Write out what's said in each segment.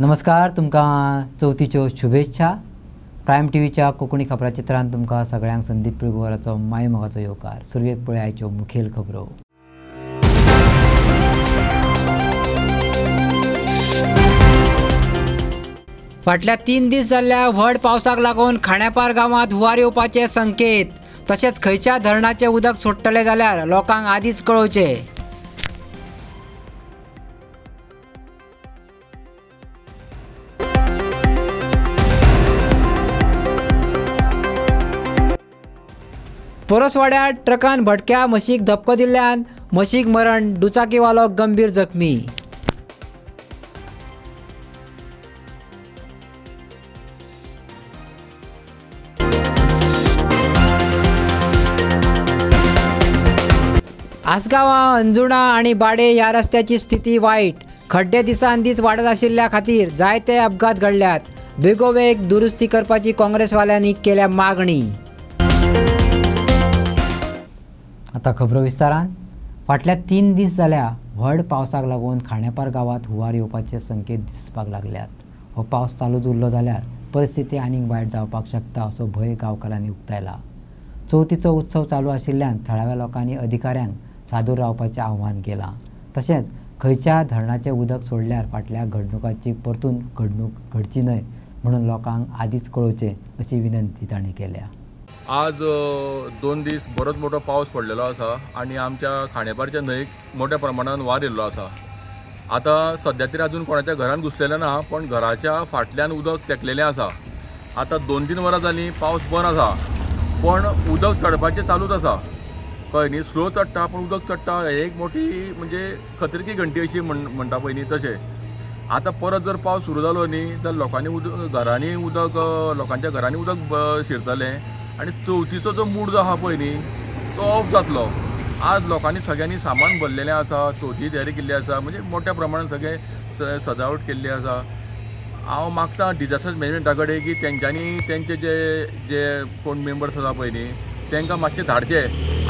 नमस्कार, तुमकां चवथीच्यो शुभेच्छा। प्रायम टीव्हीच्या कोंकणी खबराचित्रांत तुमकां सगळ्यांक संदीप पिळगोवराचो मायमोगाचो येवकार। सुरवेक पळय आयच्यो मुखेल खबरो। फाटल्या 3 दीस जाल्ल्या व्हड पावसाक लागून खांडेपार गांवांत हुंवार येवपाचे संकेत, तशेंच खंयच्या धरणाचें उदक सोडटले जाल्यार लोकांक आदींच कळोवचें। परसवाड्यात ट्रकान भटक्या म्हशीक धपको दिल्ल्यान म्हशीक मरण, दुचाकीवालो गंभीर जखमी। आसगांवां, अंजुणा आनी बाडे ह्या रस्त्याची स्थिती वायट। खड्डे दिसान दीस वाडत आशिल्ल्या खातीर जायते अपघात घडल्यात। बेगोबेग दुरुस्ती करपाची काँग्रेसवाल्यांनी केल्या मागणी। आता खबरो विस्तारान। फाटल्या 3 दीस जाल्या व्हड पावसाक लागून खांडेपार गांवांत हुंवार येवपाचे संकेत दिसपाक लागल्यात। हो पावस चालूच उरलो जाल्यार परिस्थिती आनीक वायट जावपाक शकता असो भंय गांवकारांनी उक्तायला। चवथीचो उत्सव चालू आशिल्ल्यान थळाव्या लोकांनी अधिकाऱ्यांक सादूर रावपाचें आव्हान केलां। तशेंच खंयच्या धरणाचें उदक सोडल्यार फाटल्या घडणुकांची परतून घडणूक घडची न्हय म्हणून लोकांक आदींच कळोवचें अशी विनंती तांणी केल्या। आज 2 दीस बरोच मोठो पावस पडलेलो आसा आणि आमच्या खांडेपारच्या न्हंयक मोठ्या प्रमाणात वार येयल्लो आसा। आता सध्या तरी अजून कोणाच्या घरान घुसलेलें ना, पण घराच्या फाटल्यान उदक तेंकलेलें आसा। आता 2-3 वरां जालीं पावस बंद आसा, पण उदक चडपाचें चालूच आसा। कळ्ळें न्ही, स्लो चडटा पण उदक चडटा। एक मोठी म्हणजे खतरकी घंटी अशी म्हणटा पळय न्ही तशें। आता परत जर पावस सुरू जालो न्ही जाल्यार लोकांच्या घरांनी उदक शिरतलें आणि चवथीचो जो मूड जो आहा पळय न्ही तो ऑफ जातलो। आज लोकांनी सगळ्यांनी सामान भरलेलें आसा, चवथी तयारी केल्ली आसा, म्हणजे मोठ्या प्रमाणात सगळे सजावट केल्ली आसा। हांव मागता डिजास्टर मॅनेजमेंटा कडेन की तेंचे जे कोण मेंबर्स आसा पळय न्ही तांकां मातशें धाडचे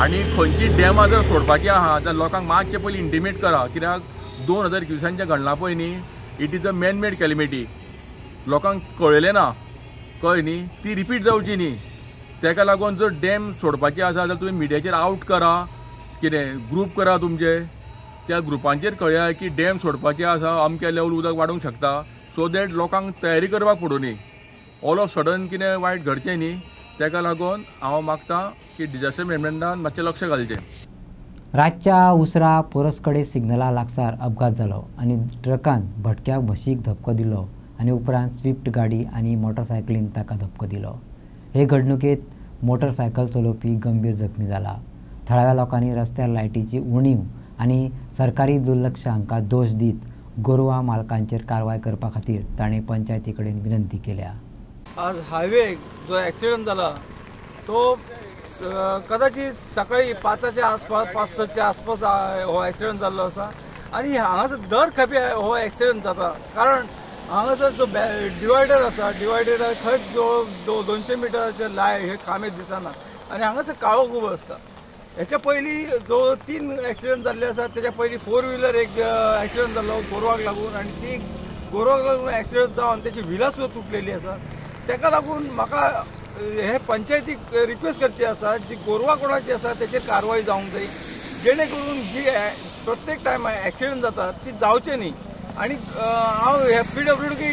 आनी खंयची डॅमां जर सोडपाची आहा जाल्यार लोकांक मातशें पयलीं इंटिमेट करा, कित्याक 2000 क्युसेंच्या घडलां पळय न्ही it is a man made calamity. लोकांक कळयलें ना, कळ्ळें न्ही, ती रिपीट जावची न्ही। तेका लागून जर डॅम सोडपाची आसा जाल्यार तुमी मिडियाचेर आउट करा, कितें ग्रूप करा तुमचे, त्या ग्रुपांचेर कळया की डॅम सोडपाची आसा, अमक्या लेवल उदक वाडूंक शकता, सो दॅट लोकांक तयारी करपाक पडूं न्ही। ऑल ऑफ सडन कितें वायट घडचें न्ही, तेका लागून हांव मागतां की डिजास्टर मॅनेजमेंटान मातशें लक्ष घालचें। रातच्या उसरा परसकडे सिग्नला लागसार अपघात जालो आनी ट्रकान भटक्या म्हशीक धपको दिलो आनी उपरांत स्विफ्ट गाडी आनी मोटरसायकलीन ताका धपको दिलो। हे घडणुकेत मोटरसायकल चलोवपी गंभीर जखमी जाला। थळाव्या लोकांनी रस्त्यार लायटीची उणीव आनी सरकारी दुर्लक्ष हांकां दोश दीत गोरवां मालकांचेर कारवाय करपा खातीर ताणें पंचायती कडेन विनंती केल्या। आज हायवे जो ॲक्सिडेंट झाला तो कदाचित सकाळी 5च्या आसपास 5:30च्या आसपास हो ॲक्सिडेंट जाल्लो आसा आनी हांगासर दर खेपे हो ॲक्सिडेंट जाता। कारण हांगासर जो डिवायडर आसा, डिवायडराक खंय जो 200 मिटराचे हे कामे दिसना आनी हांगासर काळो खूब आसता। हेच्या पयलीं जो 3 ॲक्सिडेंट जाल्ले आसा तेच्या पयलीं 4 व्हिलर एक ॲक्सिडेंट जाल्लो गोरवाक लागून आनी ती गोरवाक लागून ॲक्सिडेंट जावन तेची व्हिलां सुद्दां तुटलेली आसा। तेका लागून म्हाका हे पंचायतीक रिक्वेस्ट करची आसा जी गोरवां कोणाची आसा तेचेर कारवाय जावंक जाय, जेणे करून जी प्रत्येक टायम ॲक्सिडेंट जाता ती जावचे न्ही। आनी हांव हे PWD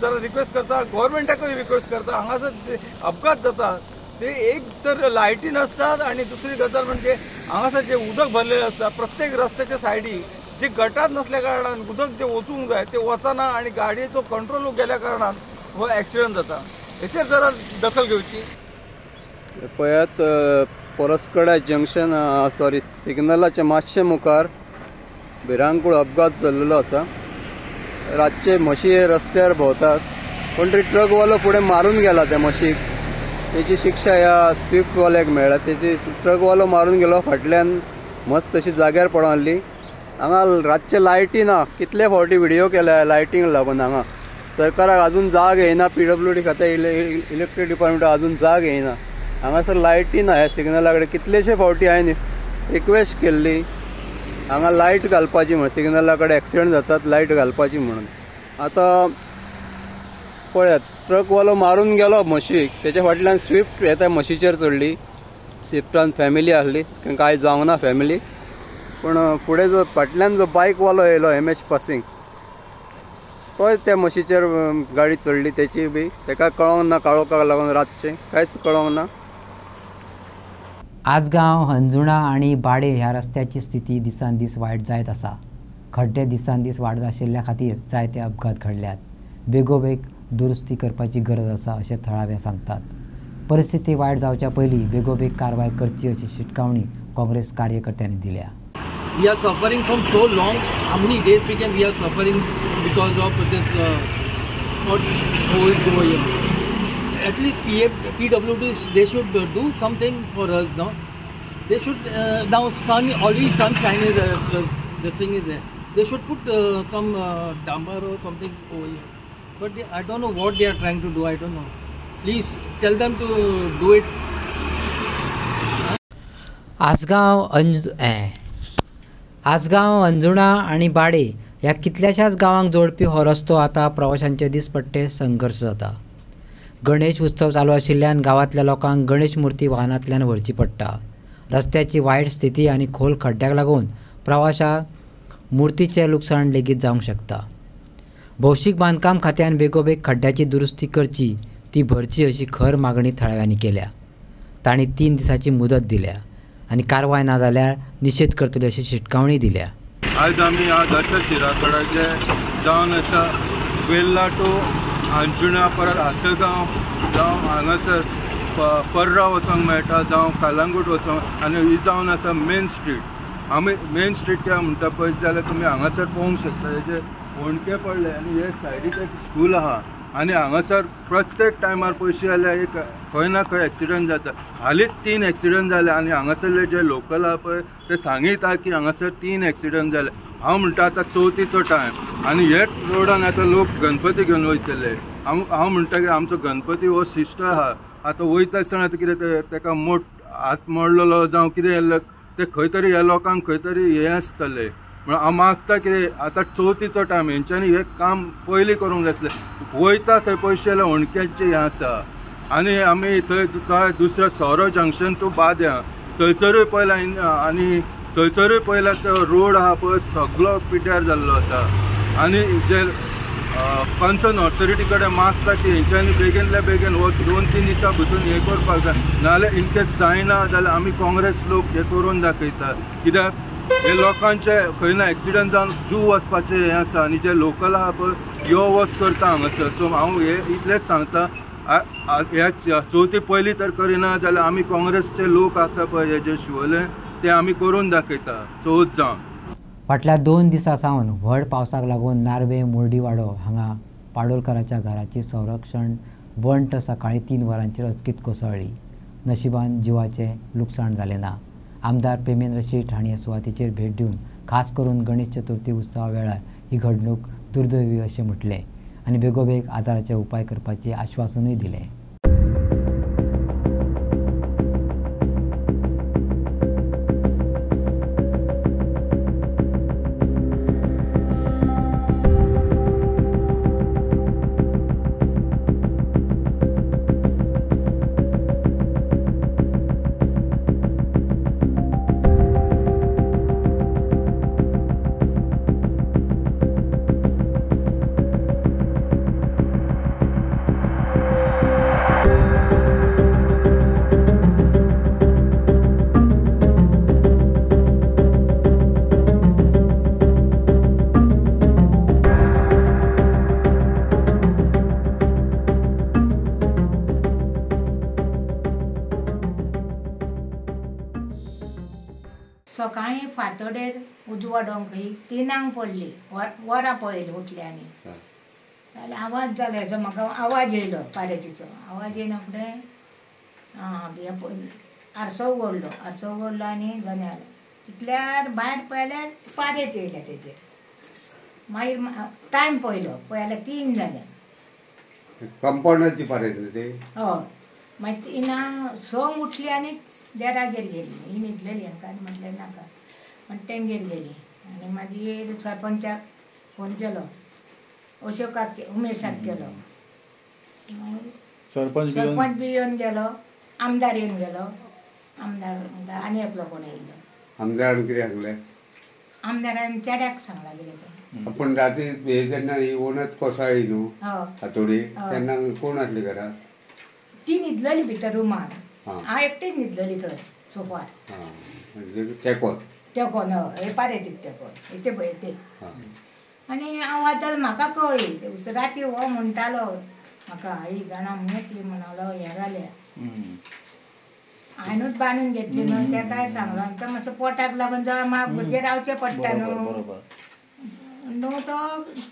जरा रिक्वेस्ट करता, गव्हर्मेंटाकूय रिक्वेस्ट करता, हांगासर अपघात जाता ते एक तर लायटी नासतात आनी दुसरी गजाल म्हणजे हांगासर जे उदक भरलेलें आसता प्रत्येक रस्त्याच्या सायडी जे गटार नसल्या कारणान उदक जे वचूंक जाय ते वचना आनी गाडयेचो कंट्रोल गेल्या कारणान हो ॲक्सिडेंट जाता। हेचेर जरा दखल घेवची। पळयात, परसकडा जंक्शन सिग्नलाच्या मातशे मुखार भिरांकूळ अपघात जाल्लो आसा। रातचे म्हशी रस्त्यार भोंवतात पण ते ट्रकवालो फुडें मारून गेला त्या म्हशीक। तेची शिक्षा ह्या स्विफ्टवाल्याक मेळ्ळा। तेची ट्रकवालो मारून गेलो, फाटल्यान मस्त तशी जाग्यार पडून आसली। हांगा रातचे लायटी ना, कितले फावटी व्हिडियो केल्या लायटींक लागून। हांगा सरकाराक अजून जाग येयना, PWD खात्या इलेक्ट्रीक डिपार्टमेंटाक अजून जाग येयना। हांगासर लायटी ना ह्या सिग्नला कडेन। कितलेशे फावटी हांवें रिक्वेस्ट केल्ली हांगा लायट घालपाची म्हणून, सिग्नला कडेन ॲक्सिडेंट जातात लायट घालपाची म्हणून। आता पळयात ट्रकवालो मारून गेलो म्हशीक, त्याच्या फाटल्यान स्विफ्ट येता म्हशीचेर चडली. स्विफ्टान फॅमिली आसली, तांकां कांय जावंक ना फॅमिली. पूण फुडें जो फाटल्यान जो बायकवालो येयलो MH पासिंग, तोय त्या म्हशीचेर गाडी चडली तेची बी. ताका कळोंक ना, काळोखाक लागून रातचें कांयच कळोंक ना. आजगांव, हंजुणा आणि बाडे ह्या रस्त्याची स्थिती दिसान दीस वायट जायत आसा. खड्डे दिसान दीस वाडत आशिल्ल्या खातीर जायते अपघात घडल्यात. बेगोबेग दुरुस्ती करपाची गरज आसा अशें थळावे सांगतात. परिस्थिती वायट जावच्या पयलीं बेगोबेग कारवाय करची अशी शिटकावणी काँग्रेस कार्यकर्त्यांनी दिल्या. We are suffering from so long. How many days we are suffering because of this not holes over here. At least PWD, they should do something for us now. They should now already sunshine is the thing is there. They should put some damper or something over here. But I don't know what they are trying to do. I don't know. Please tell them to do it. Assagao, Anjuna आणि बाडे ह्या कितल्याशाच गांवांक जोडपी हो रस्तो आता प्रवाशांचे दिसपट्टे संघर्ष जाता. गणेश उत्सव चालू आशिल्ल्यान गांवांतल्या लोकांक गणेश मुर्ती वाहनांतल्यान व्हरची पडटा. रस्त्याची वायट स्थिती आनी खोल खड्ड्याक लागून प्रवाशांक मुर्तीचें लुकसाण लेगीत जावंक शकता. भौशीक बांदकाम खात्यान बेगोबेग खड्ड्याची दुरुस्ती करची, ती भरची अशी खर मागणी थळाव्यांनी केल्या. तांणी 3 दिसांची मुदत दिल्या आनी कारवाय ना जाल्यार निशेध करतले अशी शिटकावणी दिल्या. आज आमी आगाच्या शिराकडाचे जावन आसा वेल्ला टू अंजुणा, परत आसगांव जावं हांगासर पर्रा वचोंक मेळटा, जावं कालांगूट वचोंक, आनी ही जावन आसा मेन स्ट्रीट. आमी मेन स्ट्रीट क्या म्हणटा पळय जाल्यार तुमी हांगासर पळोवंक शकता. हेजे होणके पडले आनी हे सायडीक एक स्कूल आहा आनी हांगासर प्रत्येक टायमार पयशे जाल्यार एक खंय ना खंय एक्सिडंट जाता. हालींच 3 एक्सिडंट जाले आनी हांगासरले जे लोकल आहा पळय ते सांगयता की हांगासर 3 एक्सिडंट जाले. हांव म्हणटा आतां चवथीचो टायम आनी हेच रोडान आतां लोक गणपती घेवन वयतले. हांव म्हणटा की आमचो गणपती हो शिश्ट आहा, आतां वयता आसतना कितें ताका हात मोडलेलो जावं कितें ते खंय तरी ह्या लोकांक खंय तरी हें आसतलें. म्हण हांव मागता की आतां चवथीचो टायम, हेंच्यांनी हें काम पयलीं करूंक जाय आसलें. वयता थंय पयशे जाल्यार होणक्यांचें हें आसा. आनी आमी थंय तुका दुसऱ्या सोरो जंक्शन टू बाद्या थंयसरूय पयला आनी थंयसरूय पयला तो रोड आहा पळय सगळो पिड्ड्यार जाल्लो आसा. आनी जे कन्सर्न ऑथॉरिटी कडेन मागता की हेंच्यांनी बेगीनल्या बेगीन हो 2-3 दिसां भितर हें करपाक जाय. नाजाल्यार इनकेस जायना जाल्यार आमी काँग्रेस लोक हें करून दाखयता. कित्याक हे लोकांचे खंय ना एक्सिडंट जावन जीव वचपाचें हें आसा आनी जे लोकल आहा पळय यो वच करता हांगासर. सो हांव हे इतलेंच सांगता, ह्या चवथी पयलीं तर करिना जाल्यार आमी काँग्रेसचे लोक आसा पळय हे जे शिवले ते आमी करून दाखयता चवथ जावन. फाटल्या 2 दिसां सावन व्हड पावसाक लागून नार्वे मुर्डीवाडो हांगा पाडोलकराच्या घराची संरक्षण वंट सकाळीं 3 वरांचेर अचकीत कोसळ्ळी. नशिबान जिवाचें लुकसाण जालें ना. आमदार प्रेमेंद्र शेट हांणी ह्या सुवातेचेर भेट दिवन खास करून गणेश चतुर्थी उत्सवा वेळार ही घडणूक दुर्दैवी अशें म्हटलें आनी बेगोबेग आदाराचे उपाय करपाचें आश्वासनूय दिलें. सकाळीं फातोडेर उजवाडोंक 3 पडली. वरां पळयली उठल्यानी जाल्यार आवाज जालो हेजो म्हाका आवाज येयलो पारेतीचो. आवाज येयना फुडें आरसो उगडलो आनी जाल्यार तितल्यार भायर पळयल्यार पारेत येयल्या तेजेर. मागीर टायम पळयलो पळयल्यार 3 जाल्या. कंपाउंडाची पारेत ते हय. मागीर 3 संक उठली आनी देरागेर गेली. ही न्हिदलेली हांकां म्हटलें नाका आनी तेंगेर गेली. आनी मागीर सरपंचाक फोन केलो. अशोकाक उमेशाक केलो. सरपंच सरपंच बी येवन गेलो, आमदार येवन गेलो. आमदार आनी एकलो कोण येयलो. आमदारान कितें सांगलें? आमदारान चेड्याक सांगला कितें तें. पूण राती हे जेन्ना ही ओनत कोसळ्ळी न्हू हातोडी तेन्ना कोण आसली घरा? ती न्हिदलेली भितर रुमार. हां. हांव एकटीच न्हिदलेली थंय सोफार. हां म्हणजे तेकोत. तेकोन हे पारेतीक तेकोन ते पळय ते. हां. आनी आवाज जालो म्हाका कळ्ळी. राती हो म्हणटालो म्हाका आई जाणा मेटली म्हणालो हें जाल्या. हांवेंच बांदून घेतली न्हू तेकाय सांगलो. आनी मातसो पोटाक लागून जर म्हाका भुरगे रावचे पडटा न्हू तो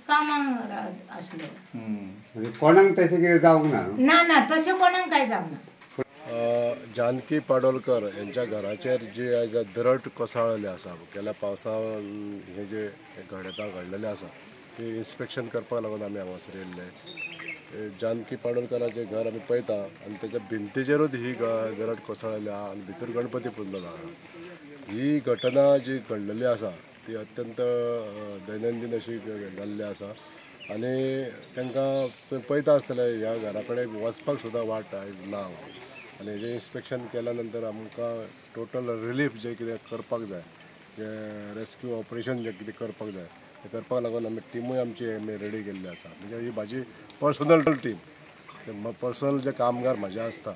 कामाक आसलो. म्हणजे कोणाक तशें कितें जावंक ना? ना तशें कोणाक काय जावना. जानकी पाडोलकर यांच्या घराचेर जी आयज दरड कोसळ्ळेली आसा गेल्या पावसान हे जे घडतां घडलेले आसा ती इन्स्पेक्शन करपाक लागून आमी हांगासर येयल्ले. जानकी पाडोलकराचें घर आमी पळयता आनी तेच्या भिंतीचेरूच ही दरड कोसळ्ळेली आहा आनी भितर गणपती पुजलेलो आहा. ही घटना जी घडलेली आसा ती अत्यंत दैनंदीन अशी जाल्ली आसा आनी तांकां पळयता आसतलें ह्या घरा कडेन वचपाक सुद्दां वाट आयज ना. आनी हेजें इन्स्पेक्शन केल्या नंतर आमकां टोटल रिलीफ जें कितें करपाक जाय, जें रेस्क्यू ऑपरेशन जें कितें करपाक जाय तें करपाक लागून आमी टिमूय आमची रेडी केल्ली आसा. म्हणजे ही म्हाजी पर्सनल टीम, पर्सनल जे कामगार म्हाजे आसता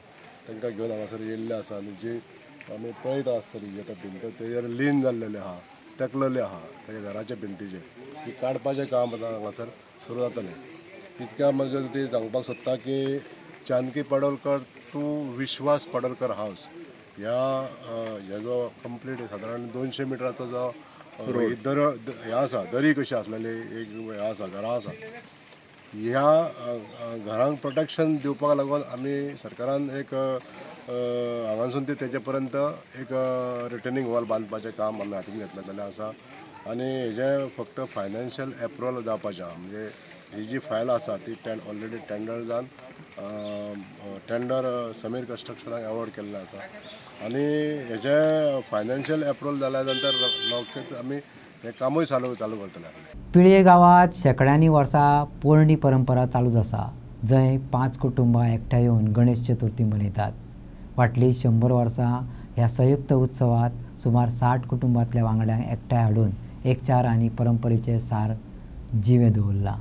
तांकां घेवन हांगासर येयल्ले आसा आनी जी आमी पळयता आसतली जी आतां भिंत तेजेर लीन जाल्लेली आहा, तेकलेली आहा तेच्या घराच्या भिंतीचेर, ती काडपाचें काम आतां हांगासर सुरू जातलें. इतक्या म्हाका ती सांगपाक सोदता की जानकी पाडोलकर टू विश्वास पाडोलकर हावस हेजो कंप्लीट सादारण 200 मिटराचो जो हे आसा दरी कशी आसलेली एक हे आसा घरां आसा. ह्या घरांक प्रोटेक्शन दिवपाक लागून आमी सरकारान एक हांगासून ते तेजे पर्यंत एक रिटर्निंग वॉल बांदपाचें काम आमी हातीन घेतलेलें आसा. आनी हेजें फक्त फायनान्शियल एप्रुवल जावपाचें आहा. म्हणजे ही जी फायल आसा ती ऑलरेडी टेंडर जावन टेंडर समीर कन्स्ट्रक्शनाक एवॉर्ड केल्लें आसा आनी हेजें फायनान्शियल एप्रुवल जाल्या नंतर रोखडेंच आमी हें कामूय चालू करतले. पिळये गांवांत शेकड्यांनी वर्सां पोरणी परंपरा चालूच आसा, जंय 5 कुटुंबां एकठांय येवन गणेश चतुर्थी मनयतात. फाटलीं 100 वर्सां ह्या संयुक्त उत्सवात सुमार 60 कुटुंबांतल्या वांगड्यांक एकठांय हाडून एकचार आनी परंपरेचें सार जिवें दवरलां.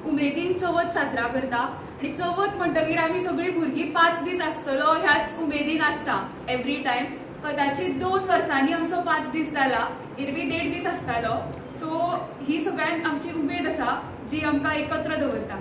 उमेदीन चवथ साजरा करता आणि चवथ म्हणटकीर आमी सगळीं भुरगीं 5 दीस आसतलो ह्याच उमेदीन आसता एवरी टायम. कदाचित 2 वर्सांनी आमचो 5 दीस जाला, एरवी 1.5 दीस आसतालो. सो ही सगळ्यांत आमची उमेद आसा जी आमकां एकत्र दवरता.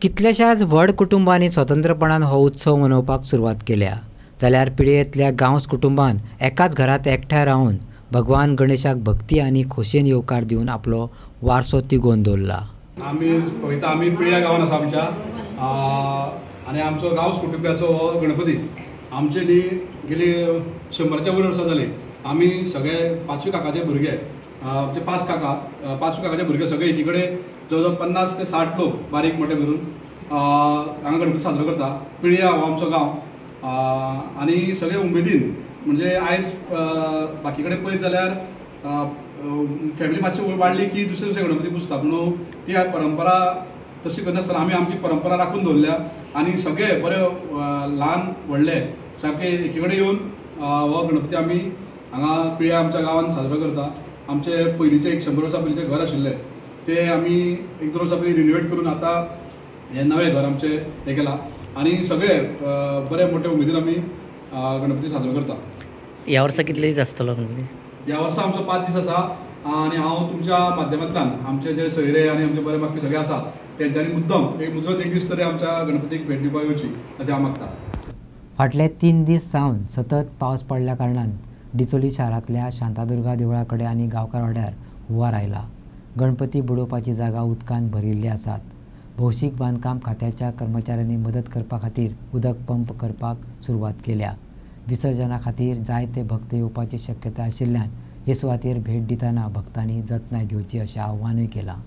कितल्याशाच व्हड कुटुंबांनी स्वतंत्रपणान हो उत्सव मनोवपाक सुरवात केल्या, जाल्यार पिळयेंतल्या गांवस कुटुंबान एकाच घरांत एकठांय रावन भगवान गणेशाक भक्ती आनी खोशयेन येवकार दिवन आपलो वारसो तिगोवन दवरला. आमी पळयता आमी पिळ्या गांवांत आसा आमच्या आनी आमचो गांवस कुटुंबाचो हो गणपती आमचे न्ही गेली 100च्या वयर वर्सां जाली. आमी सगळे 5 काकाचे भुरगे आमचे 5 काकाचे भुरगे सगळे एकी कडेन जवळ 50 ते 60 लोक बारीक मोठे धरून हांगा गणपती साजरो करता. पिळया हो आमचो गांव आनी सगळे उमेदीन म्हणजे आयज बाकी कडेन पळयत जाल्यार फॅमिली मातशी वाडली की दुसरे गणपती पुजता, पूण ती परंपरा तशी करनासतना आमी आमची परंपरा राखून दवरल्या आनी सगळे बरे ल्हान व्हडले सारके एकी कडेन येवन हो गणपती आमी हांगा पिळ्या आमच्या गांवांत साजरो करता. आमचे पयलींचे 100 वर्सां पयलींचे घर आशिल्ले ते आमी 1-2 वर्सां पयलीं रिनोवेट करून आतां हें नवें घर आमचें हें केलां आनी सगळे बरे मोठे उमेदीन आमी गणपती साजरो करता. ह्या वर्सा कितले दीस आसतलो गणपती? ह्या वर्सा आमचो 5 दीस आसा आनी हांव तुमच्या माध्यमांतल्यान आमचे जे सोयरे आनी आमचे बरे मागपी सगळे आसा तेंच्यांनी मुद्दम एक मुजरत 1 दीस तरी आमच्या गणपतीक भेट दिवपाक येवची अशें हांव मागता. फाटले 3 दीस सावन सतत पावस पडल्या कारणान डिचोली शारांतल्या शांतादुर्गा देवळा कडेन आनी गांवकार वाड्यार हुंवार आयला. गणपती बुडोवपाची जागा उदकान भरिल्ली आसात. भौशीक बांदकाम खात्याच्या कर्मचाऱ्यांनी मदत करपा खातीर उदक पंप करपाक सुरवात केल्या. विसर्जना खातीर जायते भक्त येवपाची शक्यताय आशिल्ल्यान हे सुवातेर भेट दितना भक्तांनी जतनाय घेवची अशें आव्हानूय केलां.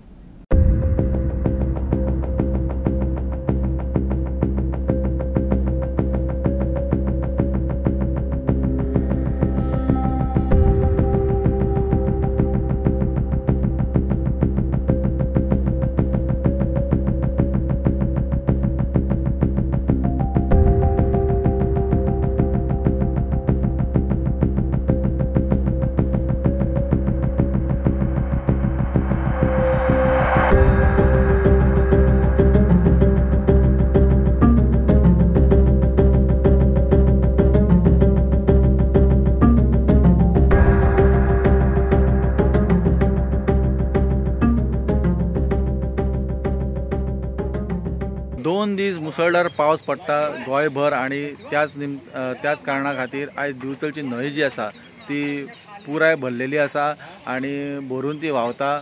दोन दीस मुसळधार पावस पडटा गोंयभर आणि त्याच कारणा खातीर आयज दिवचलची न्हंय जी आसा ती पुराय भरलेली आसा आणि भरून ती व्हांवता.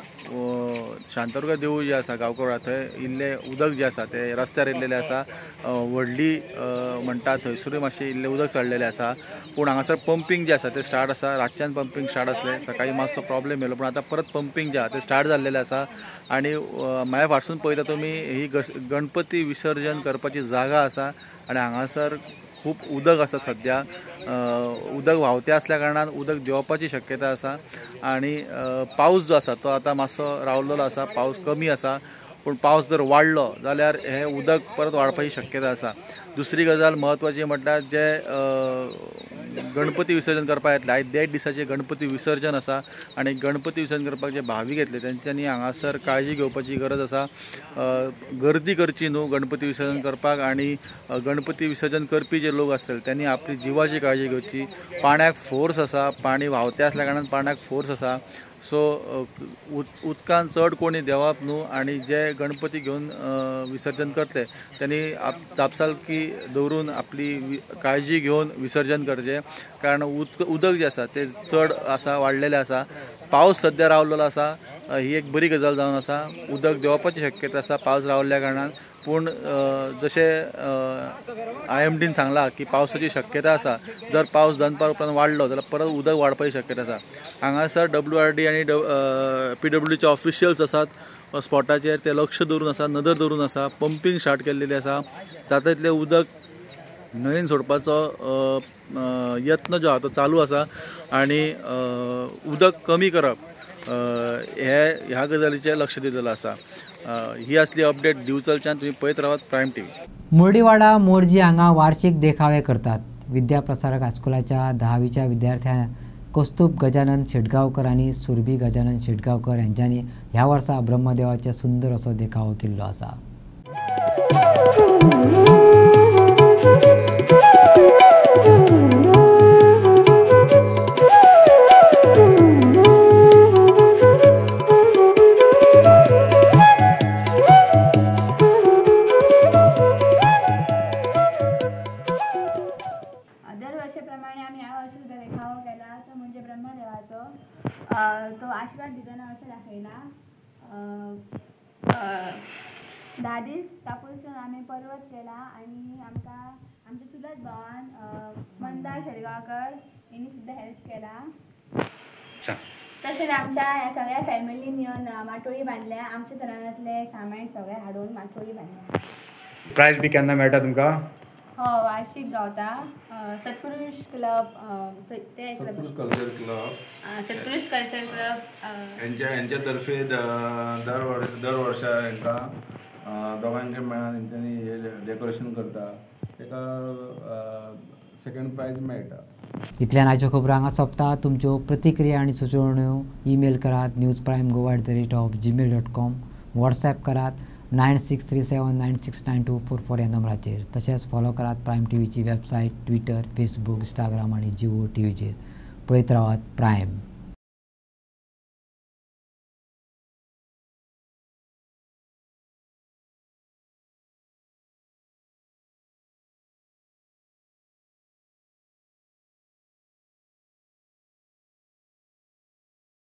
शांतादुर्गा देवूळ जे आसा गांवकोळा थंय इल्ले उदक जे आसा ते रस्त्यार येयल्लेले आसा. व्हडली म्हणटा थंयसरूय मातशें इल्लें उदक चडलेलें आसा. पूण हांगासर पंपींग जे आसा ते स्टार्ट आसा. रातच्यान पंपींग स्टार्ट आसलें, सकाळी मातसो प्रॉब्लेम येयलो, पूण आतां परत पंपींग जे आसा ते स्टार्ट जाल्लेलें आसा. आनी म्हाज्या फाटसून पळयता तुमी ही गणपती विसर्जन करपाची जागा आसा आनी हांगासर खूब उदक आसा सद्या. उदक व्हांवतें आसल्या कारणान उदक देंवपाची शक्यता आसा. आनी पावस जो आसा तो आतां मातसो रावलेलो आसा. पावस कमी आसा, पूण पावस जर वाडलो जाल्यार हें उदक परत वाडपाची शक्यता आसा. दुसरी गजाल म्हत्वाची म्हटल्यार जे गणपती विसर्जन करपाक येतले, आयज 1.5 दिसाचें गणपती विसर्जन आसा आनी गणपती विसर्जन करपाक जे भावीक येतले तेंच्यांनी हांगासर काळजी घेवपाची गरज आसा. गर्दी करची न्हू गणपती विसर्जन करपाक. आनी गणपती विसर्जन करपी जे लोक आसतले त्यांनी आपली जिवाची काळजी घेवची. पाण्याक फोर्स आसा, पाणी व्हांवतें आसल्या कारणान पाण्याक फोर्स आसा. सो उदकान चड कोणी देंवप न्हू. आनी जे गणपती घेवन विसर्जन करतले त्यांनी चापसालकी दवरून आपली काळजी घेवन विसर्जन करचें. कारण उदक जे आसा ते चड आसा, वाडलेलें आसा. पावस सद्या रावलेलो आसा, ही एक बरी गजाल जावन आसा. उदक देंवपाची शक्यता आसा पावस रावल्ल्या कारणान. पूण जशें IMDन सांगलां की पावसाची शक्यता आसा. जर पावस दनपार उपरांत वाडलो जाल्यार परत उदक वाडपाची शक्यता आसा. हांगासर WRD आनी PWDचे ऑफिशियल्स आसात स्पॉटाचेर, ते लक्ष दवरून आसा, नदर दवरून आसा. पंपींग स्टार्ट केल्लेली आसा. तातूंतलें उदक न्हंयेन सोडपाचो यत्न जो आसा तो चालू आसा. आनी उदक कमी करप ह्या गजालीचेर लक्ष दिलेलो आसा. ही असली अपडेट दिवचलच्यान तुम्ही पळयत रावात प्रायम TV. मुर्डीवाडा मोरजी हांगा वार्षिक देखावे करतात. विद्याप्रसारक हायस्कुलाच्या 10वीच्या विद्यार्थ्यां कौस्तुभ गजानन शेटगांवकर आनी सुरभी गजानन शेटगांवकर यांच्यानी ह्या वर्सा ब्रह्मदेवाचे सुंदर असो देखावो केल्लो आसा. तो आशीर्वाद दितना अशें दाखयना. 10 दीस कापूस आमी पर्वत केला आनी आमकां आमच्या चुलत भावान मंदा शेटगांवकर हेणी सुद्दां हेल्प केला. तशेंच आमच्या ह्या सगळ्या फॅमिलीन येवन माटोळी बांदल्या. आमच्या तरांतले सामान सगळें हाडून माटोळी बांदल्या. प्रायज बी केन्ना मेळटा तुमकां? हो, वार्षिक गावता. सत्पुरुष क्लब, सत्पुरुष कल्चर क्लब यांच्या तर्फे दर वर्सा हांकां दोगांचे मेळान हेंच्यांनी हे डेकोरेशन करता. तेका सेकंड प्रायज मेळटा. इतल्यान आयच्यो खबरो हांगा सोंपता. तुमच्यो प्रतिक्रिया आनी सुचोवण्यो ईमेल करात newsprime@gmail.com. व्हॉट्सॲप करात 9637969244 ह्या नंबराचेर. तशेंच फॉलो करात प्रायम TVची वेबसायट, ट्विटर, फेसबुक, इंस्टाग्राम आनी जिओ TVचेर. पळयत रावात प्रायम.